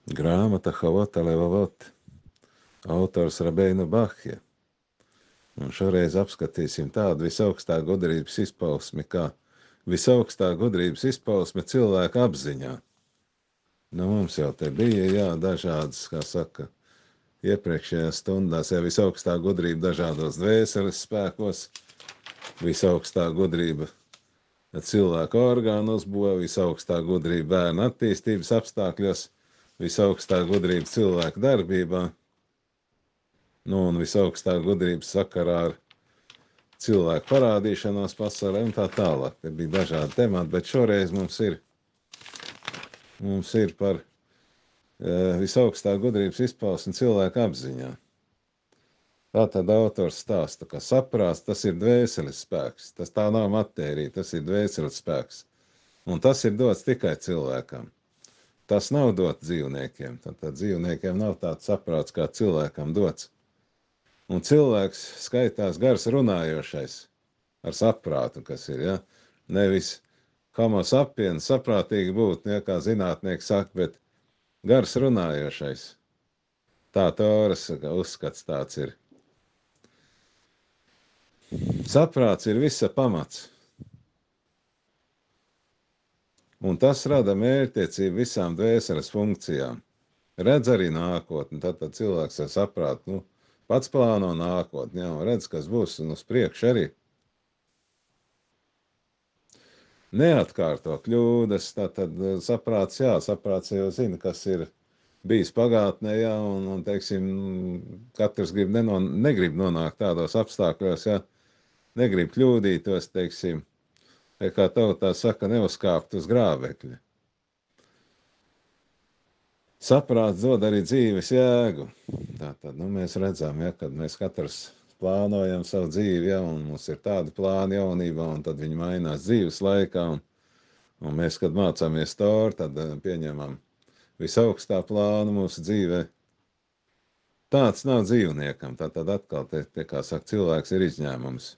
Grāmata Havota Levavot, autors Rabeinu Bahja. Un šoreiz apskatīsim tādu visaugstā gudrības izpausmi, kā visaugstā gudrības izpausme cilvēka apziņā. Nu, mums jau te bija, dažādas, kā saka, iepriekšējās stundās, visaugstā gudrība dažādos dvēseles spēkos, visaugstā gudrība cilvēka orgānu uzbūve, visaugstā gudrība bērnu attīstības apstākļos, visaugstā gudrība cilvēka darbībā, nu, un visaugstā gudrība sakarā ar cilvēku parādīšanos pasaulē un tā tālāk. Te bija dažādi temati, bet šoreiz mums ir par visaugstā gudrības izpausmi cilvēka apziņā. Tātad autors stāsta, ka saprāts tas ir dvēseles spēks, tas tā nav matērija, tas ir dvēseles spēks. Un tas ir dots tikai cilvēkam. Tas nav dots dzīvniekiem, tad dzīvniekiem nav tāds saprāts, kā cilvēkam dots. Un cilvēks skaitās gars runājošais ar saprātu, kas ir, nevis homo sapiens, saprātīgi būt, kā zinātnieki saka, bet gars runājošais. Tā Toras uzskats tāds ir. Saprāts ir visa pamats. Un tas rada mērķtiecību visām dvēseles funkcijām. Redz arī nākotni, tad cilvēks ar saprātu, pats plāno nākotni, un redz, kas būs, un uz priekšu arī. Neatkārto kļūdas, tad saprāts jau zina, kas ir bijis pagātnē, un teiksim, katrs negrib nonākt tādos apstākļos, negrib kļūdītos, teiksim, kā tautā saka, neuzkāpt uz grāvekļa. Saprāts dod arī dzīves jēgu. Tātad, mēs redzam, kad mēs katrs plānojam savu dzīvi, un mums ir tādi plāni jaunībā, un tad viņi mainās dzīves laikā, un mēs, kad mācāmies Toru, tad pieņemam visaugstā plānu mūsu dzīvē. Tāds nav dzīvniekam, tātad atkal, kā saka, cilvēks ir izņēmums.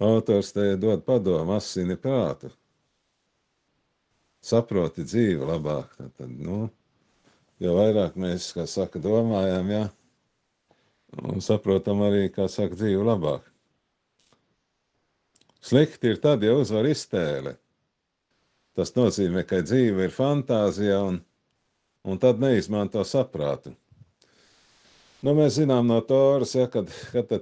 Autors te dod padomu, asini prātu. Saproti dzīvi labāk. Tad, jo vairāk mēs, kā saka, domājam, un saprotam arī, kā saka, dzīvi labāk. Slikti ir tad, ja uzvar iztēle. Tas nozīmē, ka dzīve ir fantāzija, un tad neizmanto saprātu. Mēs zinām no Toras, kad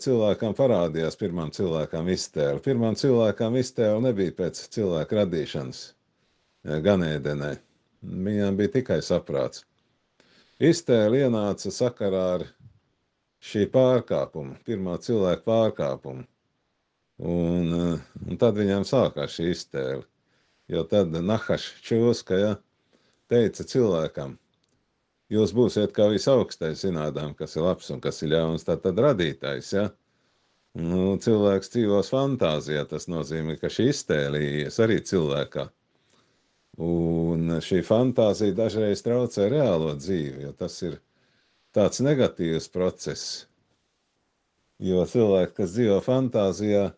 cilvēkam parādījās pirmām cilvēkām iztēle. Pirmām cilvēkām iztēle nebija pēc cilvēka radīšanas Ganēdenē. Viņām bija tikai saprāts. Iztēle ienāca sakarā ar šī pārkāpumu, pirmā cilvēka pārkāpumu. Un tad viņām sākās šī iztēle. Jo tad Nahaš Čūska teica cilvēkam, jūs būsiet kā visaugstais zinādām, kas ir labs un kas ir ļauns, tad radītājs, cilvēks dzīvos fantāzijā, tas nozīmē, ka šī iztēle ies arī cilvēkā. Un šī fantāzija dažreiz traucē reālo dzīvi, jo tas ir tāds negatīvs process. Jo cilvēki, kas dzīvo fantāzijā,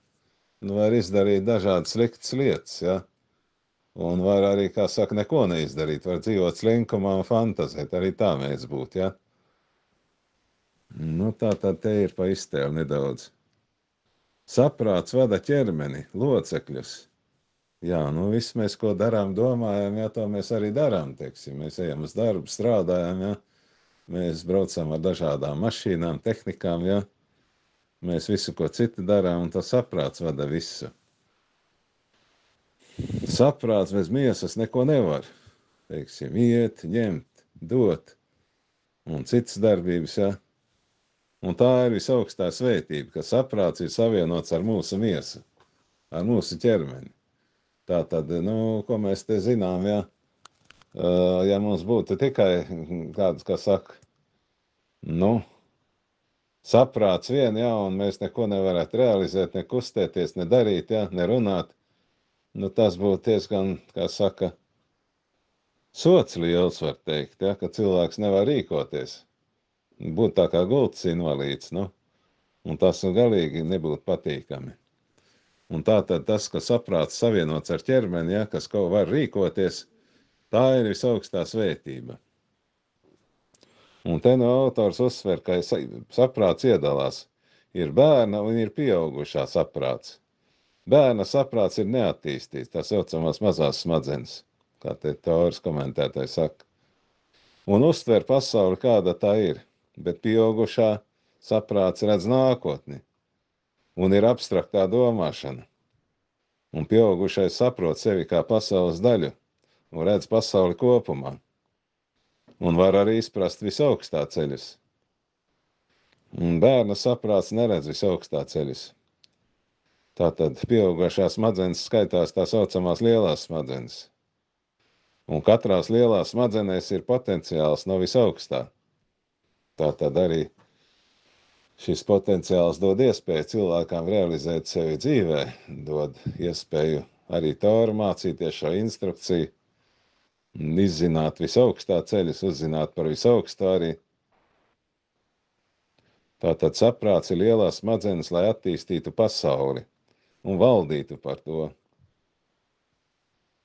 var izdarīt dažādas sliktas lietas, un var arī, kā saka, neko neizdarīt, var dzīvot slinkumā un fantazēt, arī tā mēs būt, Tā tad te ir pa iztēli nedaudz. Saprāts vada ķermeni, locekļus. Viss mēs, ko darām, domājam, to mēs arī darām, teiksim. Mēs ejam uz darbu, strādājam, mēs braucam ar dažādām mašīnām, tehnikām, Mēs visu, ko citi darām, un tas saprāts vada visu. Saprāts bez miesas neko nevar. Teiksim, iet, ņemt, dot un citas darbības, Un tā ir visaugstā svētība, ka saprāts ir savienots ar mūsu miesu, ar mūsu ķermeni. Tātad, ko mēs te zinām, ja mums būtu tikai kāds, kas saka, saprāts vien, un mēs neko nevarētu realizēt, ne kustēties, ne darīt, ne runāt, tas būtu diezgan, kā saka, sots liels, var teikt, ka cilvēks nevar rīkoties. Būt tā kā gultas invalīds, un tas galīgi nebūtu patīkami. Un tātad tas, ka saprāts savienots ar ķermeni, kas kaut var rīkoties, Tā ir visaugstā svētība. Un te no autors uzsver, ka saprāts iedalās. Ir bērna un ir pieaugušā saprāts. Bērna saprāts ir neattīstīts, tā saucamās mazās smadzenes, kā te Toras komentētāji saka. Un uztver pasauli, kāda tā ir, bet pieaugušā saprāts redz nākotni un ir abstraktā domāšana. Un pieaugušais saprot sevi kā pasaules daļu un redz pasauli kopumā. Un var arī izprast visaugstā ceļus. Un bērna saprāts neredz visaugstā ceļus. Tātad pieaugušās smadzenes skaitās tā saucamās lielās smadzenes. Un katrās lielās smadzenēs ir potenciāls no visaugstā. Tātad arī šis potenciāls dod iespēju cilvēkam realizēt sevi dzīvē, dod iespēju arī Toru mācīties šo instrukciju, izzināt visaugstā ceļus, uzzināt par visaugstā arī. Tātad saprāts ir lielās smadzenes, lai attīstītu pasauli un valdītu par to.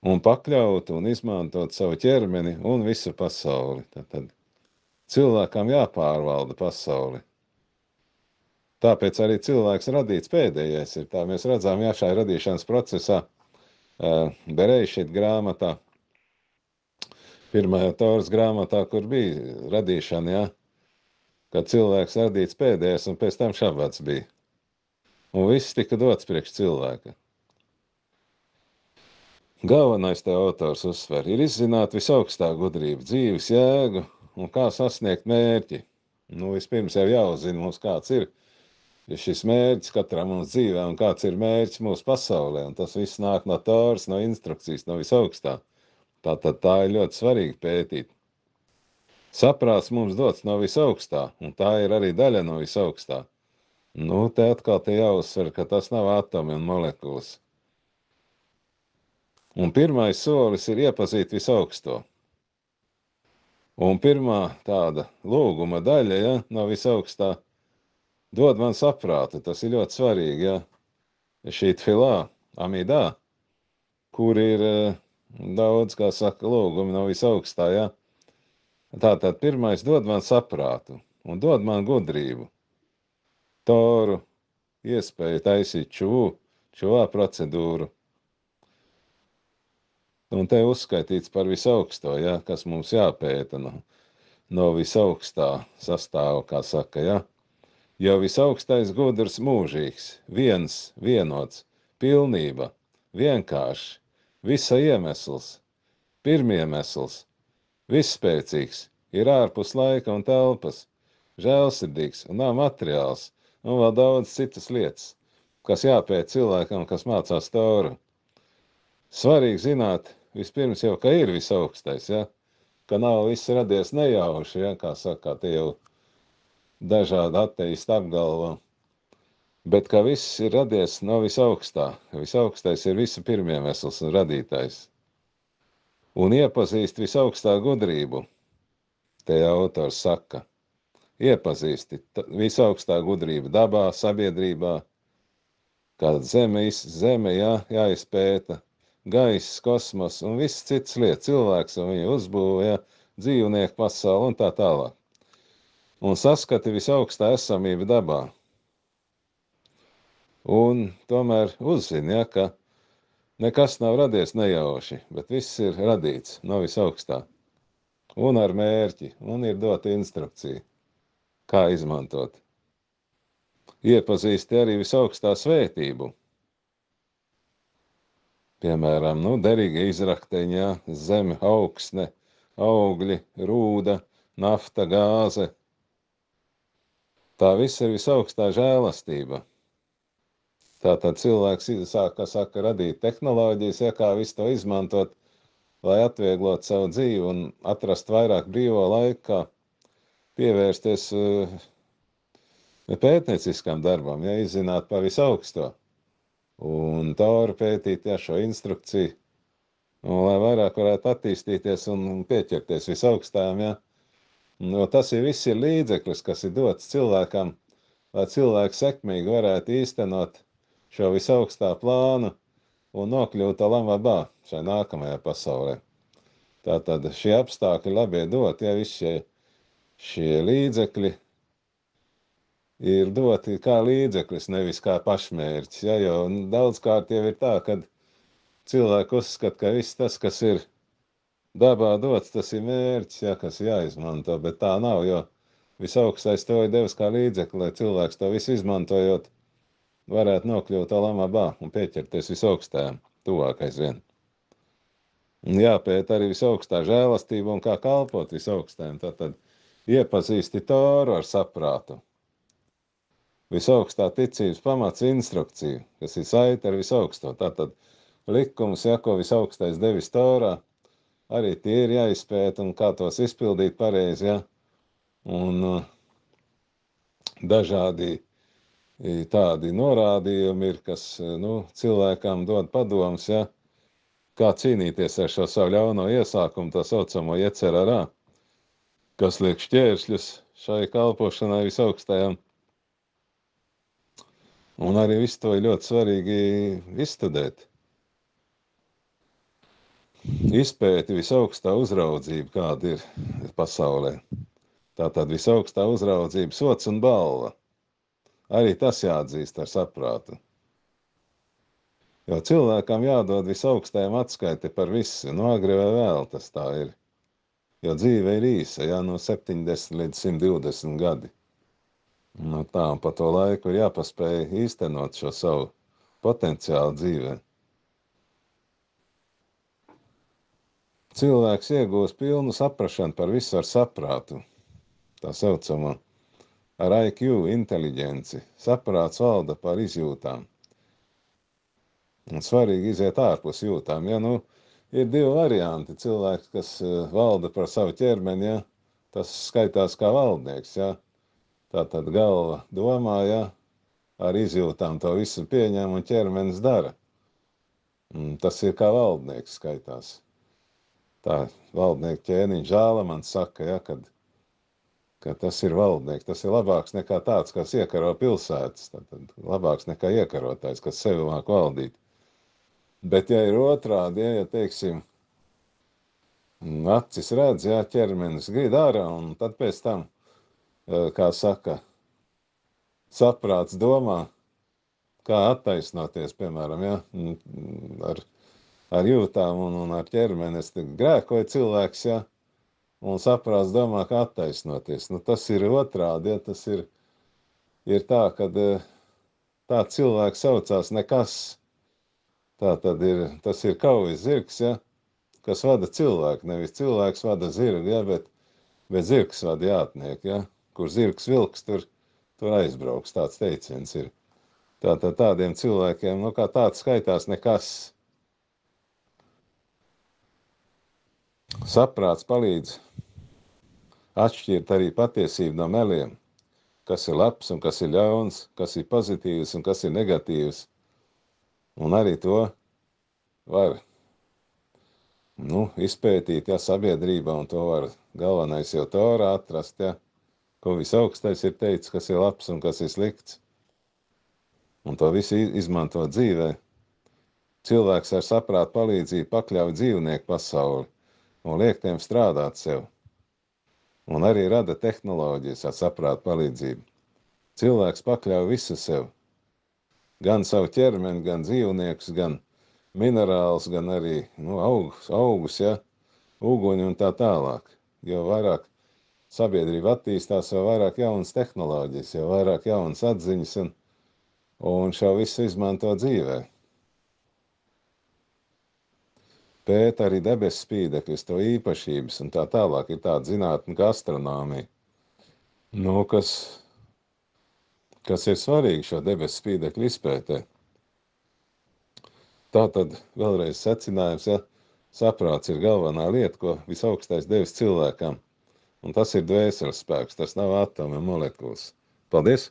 Un pakļautu un izmantot savu ķermeni un visu pasauli. Tātad cilvēkam jāpārvalda pasauli. Tāpēc arī cilvēks radīts pēdējais ir. Tā mēs redzām, šajā radīšanas procesā, Bereišit grāmatā, pirmajā Toras grāmatā, kur bija radīšana, kad cilvēks radīts pēdējais un pēc tam šabats bija. Un viss tika dots priekš cilvēka. Galvenais te autors uzsver ir izzināt visaugstā gudrību, dzīves jēgu un kā sasniegt mērķi. Vispirms jau jāuzzina mums, kāds ir šis mērķis katram mums dzīvē un kāds ir mērķis mūsu pasaulē. Un tas viss nāk no Toras, no instrukcijas, no visaugstā. Tātad tā ir ļoti svarīgi pētīt. Saprāts mums dots no visaugstā, un tā ir arī daļa no visaugstā. Te atkal te jāuzsver, ka tas nav atomi un molekulas. Un pirmais solis ir iepazīt visaugsto. Un pirmā tāda lūguma daļa, no visaugstā, dod man saprātu, tas ir ļoti svarīgi, šī tfilā, amidā, kur ir daudz, kā saka, lūgumi no visaugstā, Tātad pirmais dod man saprātu un dod man gudrību. Toru, iespēju taisīt čuvā procedūru. Un te uzskaitīts par visaugsto, kas mums jāpēta no visaugstā sastāva, kā saka, Jo visaugstais gudrs mūžīgs, vienots, pilnība, vienkārši, visa iemesls, pirmiemesls, visspēcīgs, ir ārpus laika un telpas, žēlsirdīgs un nav materiāls, un vēl daudz citas lietas, kas jāpēt cilvēkam, kas mācās Toru. Svarīgi zināt, vispirms jau, ka ir visaugstais, ka nav viss radies nejauši, kā saka, te jau dažādi ateisti apgalvo, bet ka viss ir radies no visaugstā, ka visaugstais ir visu pirmiemesls un radītājs. Un iepazīst visaugstā gudrību, te autors saka, iepazīsti visaugstā gudrība dabā, sabiedrībā, kāda zeme jāizpēta, gaiss, kosmos un viss cits lietas, cilvēks un viņa uzbūve, dzīvnieku pasauli un tā tālāk. Un saskati visaugstā esamība dabā. Un tomēr uzzini, ka nekas nav radies nejauši, bet viss ir radīts no visaugstā. Un ar mērķi, un ir dota instrukcija, kā izmantot. Iepazīsti arī visaugstā svētību. Piemēram, derīga izrakteņa, zeme, augsne, augļi, rūda, nafta, gāze. Tā viss ir visaugstā žēlastība. Tātad cilvēks saka radīt tehnoloģijas, kā visu to izmantot, lai atvieglotu savu dzīvi un atrast vairāk brīvo laiku, pievērsties pētnieciskam darbam, izzināt pa visaugsto. Un Toru pētīt šo instrukciju, lai vairāk varētu attīstīties un pieķerties visaugstām, Tas viss ir līdzeklis, kas ir dots cilvēkam, lai cilvēks sekmīgi varētu īstenot šo visaugstā plānu un nokļūt alam vabā šai nākamajā pasaulē. Tātad šie apstākļi labie dot, ja visi šie līdzekļi ir doti kā līdzeklis, nevis kā pašmērķis, ja, jo daudzkārt jau ir tā, kad cilvēki uzskata, ka viss tas, kas ir dabā dots, tas ir mērķis, ja, kas jāizmanto, bet tā nav, jo visaugstais to ir devis kā līdzekli, lai cilvēks to visu izmantojot, varētu nokļūt alamabā un pieķerties visaugstajam, tuvāk aizvien. Un jāpēt arī visaugstā žēlastība un kā kalpot visaugstajam, tātad iepazīsti Toru ar saprātu. Visaugstā ticības pamats instrukciju, kas ir saita ar visaugsto, tātad likumus, ja, ko visaugstais devis Torā, arī tie ir jāizpēt un kā tos izpildīt pareizi, ja, un dažādi tādi norādījumi ir, kas, cilvēkam dod padomus, ja, kā cīnīties ar šo savu ļauno iesākumu, tā saucamo jecerarā, kas liek šķēršļus šai kalpošanai visaugstajam. Un arī visu to ir ļoti svarīgi izstudēt. Izpēti visaugstā uzraudzība, kāda ir pasaulē. Tātad visaugstā uzraudzība, sots un balva. Arī tas jāatzīst ar saprātu. Jo cilvēkam jādod visaugstajam atskaiti par visu, agri vai vēl tas tā ir. Jo dzīve ir īsa, no 70 līdz 120 gadi. Tā, un pa to laiku ir jāpaspēj īstenot šo savu potenciālu dzīvē. Cilvēks iegūs pilnu saprašanu par visu ar saprātu, tā saucamo, ar IQ, inteliģenci. Saprāts valda par izjūtām. Un svarīgi iziet ārpus jūtām, ja, ir divi varianti. Cilvēks, kas valda par savu ķermeni, ja, tas skaitās kā valdnieks, ja. Tātad galva domā, ja, ar izjūtām to visu pieņem un ķermenis dara. Tas ir kā valdnieks skaitās. Tā valdnieka ķēniņš Žālamans saka, ja, ka tas ir valdnieks. Tas ir labāks nekā tāds, kas iekaro pilsētas. Tātad labāks nekā iekarotājs, kas sevi māk valdīt. Bet, ja ir otrādi, ja teiksim, acis redz, ja ķermenis grib ārā, un tad pēc tam, kā saka, saprāts domā, kā attaisnoties, piemēram, ja, ar jūtām un ar ķermeni, grēkoja cilvēks, ja, un saprāts domā, kā attaisnoties. Tas ir otrādi, ja, tas ir tā, kad tā cilvēks saucās nekas. Tā tad tas ir kaujas zirgs, ja, kas vada cilvēku, nevis cilvēks vada zirgu, ja, bet zirgs vada jātnieku, ja, kur zirgs vilks, tur aizbrauks, tāds teiciens ir. Tātad tādiem cilvēkiem, kā tāds skaitās nekas. Saprāts palīdz atšķirt arī patiesību no meliem, kas ir labs un kas ir ļauns, kas ir pozitīvs un kas ir negatīvs. Un arī to var izpētīt, ja, sabiedrībā, un to var galvenais jau Torā atrast, ja, ko visaugstais ir teicis, kas ir labs un kas ir slikts. Un to visu izmantot dzīvē. Cilvēks ar saprātu palīdzību pakļauj dzīvnieku pasauli un liek tiem strādāt sev. Un arī rada tehnoloģijas ar saprātu palīdzību. Cilvēks pakļauj visu sev. Gan savu ķermeni, gan dzīvniekus, gan minerālus, gan arī augus, ja, uguņu un tā tālāk. Jo vairāk sabiedrība attīstās, jo vairāk jaunas tehnoloģijas, jo vairāk jaunas atziņas un šo visu izmanto dzīvē. Pēta arī debesu spīdekļus, to īpašības un tā tālāk ir tāda zinātne kā astronomija. Kas ir svarīgi šo debesu spīdekļu izpētē. Tātad vēlreiz secinājums, ja, saprāts ir galvenā lieta, ko visaugstais devis cilvēkam. Un tas ir dvēseles spēks, tas nav atomi un molekulas. Paldies!